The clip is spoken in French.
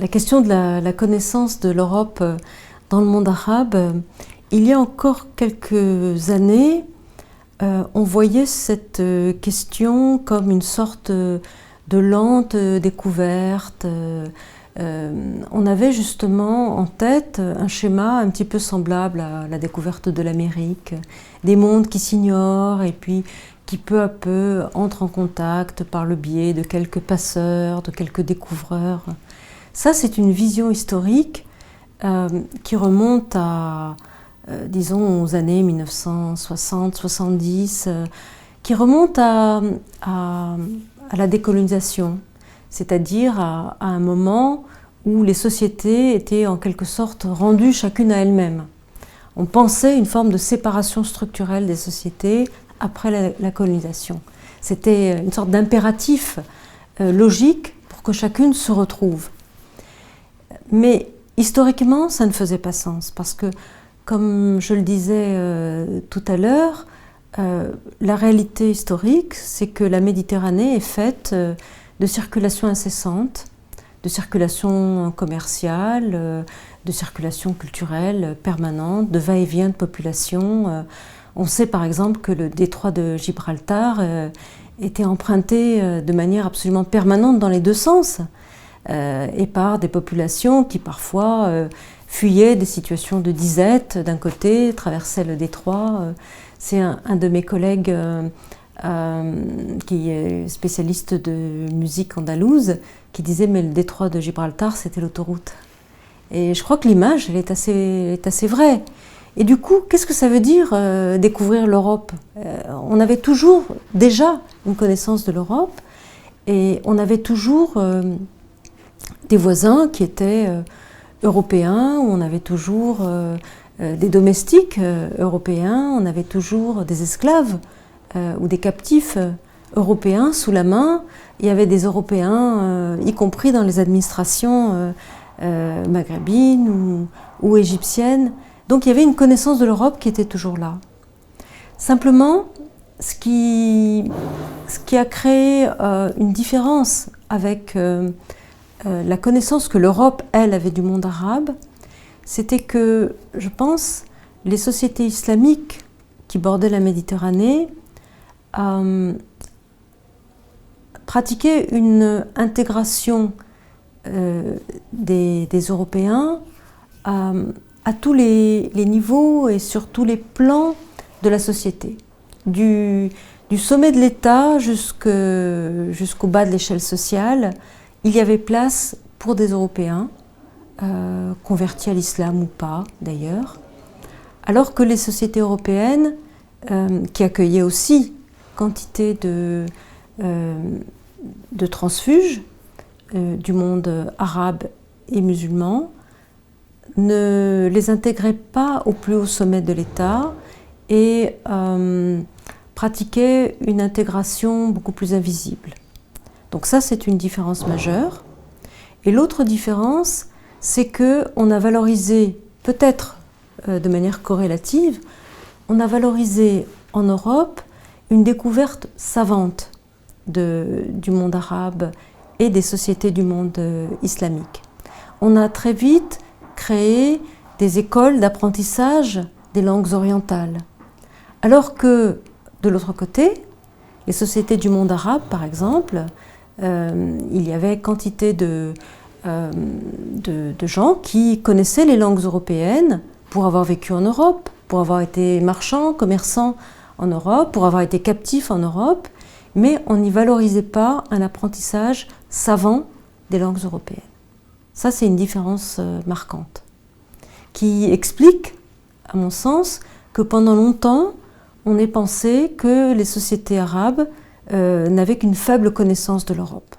la question de la connaissance de l'Europe dans le monde arabe, il y a encore quelques années, on voyait cette question comme une sorte de lente découverte. On avait justement en tête un schéma un petit peu semblable à la découverte de l'Amérique, des mondes qui s'ignorent et puis qui peu à peu entrent en contact par le biais de quelques passeurs, de quelques découvreurs. Ça, c'est une vision historique qui remonte à, disons, aux années 1960-70, qui remonte à la décolonisation, c'est-à-dire à un moment où les sociétés étaient en quelque sorte rendues chacune à elle-même. On pensait une forme de séparation structurelle des sociétés après la colonisation. C'était une sorte d'impératif logique pour que chacune se retrouve. Mais historiquement, ça ne faisait pas sens, parce que, comme je le disais tout à l'heure, la réalité historique, c'est que la Méditerranée est faite de circulation incessante, de circulation commerciale, de circulation culturelle permanente, de va-et-vient de population. On sait par exemple que le détroit de Gibraltar était emprunté de manière absolument permanente dans les deux sens, et par des populations qui parfois fuyaient des situations de disette d'un côté, traversaient le détroit. C'est un de mes collègues qui est spécialiste de musique andalouse qui disait mais le détroit de Gibraltar c'était l'autoroute. Et je crois que l'image elle est assez vraie. Et du coup, qu'est-ce que ça veut dire découvrir l'Europe? On avait toujours déjà une connaissance de l'Europe et on avait toujours des voisins qui étaient européens, on avait toujours des domestiques européens, on avait toujours des esclaves ou des captifs européens sous la main. Il y avait des Européens, y compris dans les administrations maghrébines ou égyptiennes. Donc il y avait une connaissance de l'Europe qui était toujours là. Simplement, ce qui a créé une différence avec la connaissance que l'Europe, elle, avait du monde arabe, c'était que, je pense, les sociétés islamiques qui bordaient la Méditerranée pratiquaient une intégration des Européens à tous les niveaux et sur tous les plans de la société. Du sommet de l'État jusqu'au bas de l'échelle sociale, il y avait place pour des Européens, convertis à l'islam ou pas d'ailleurs, alors que les sociétés européennes, qui accueillaient aussi quantité de transfuges du monde arabe et musulman, ne les intégraient pas au plus haut sommet de l'État et pratiquaient une intégration beaucoup plus invisible. Donc ça, c'est une différence majeure. Et l'autre différence, c'est qu'on a valorisé, peut-être de manière corrélative, on a valorisé en Europe une découverte savante du monde arabe et des sociétés du monde islamique. On a très vite créé des écoles d'apprentissage des langues orientales. Alors que, de l'autre côté, les sociétés du monde arabe, par exemple, il y avait quantité de gens qui connaissaient les langues européennes pour avoir vécu en Europe, pour avoir été marchands, commerçants en Europe, pour avoir été captifs en Europe, mais on n'y valorisait pas un apprentissage savant des langues européennes. Ça, c'est une différence marquante, qui explique, à mon sens, que pendant longtemps, on ait pensé que les sociétés arabes n'avaient qu'une faible connaissance de l'Europe.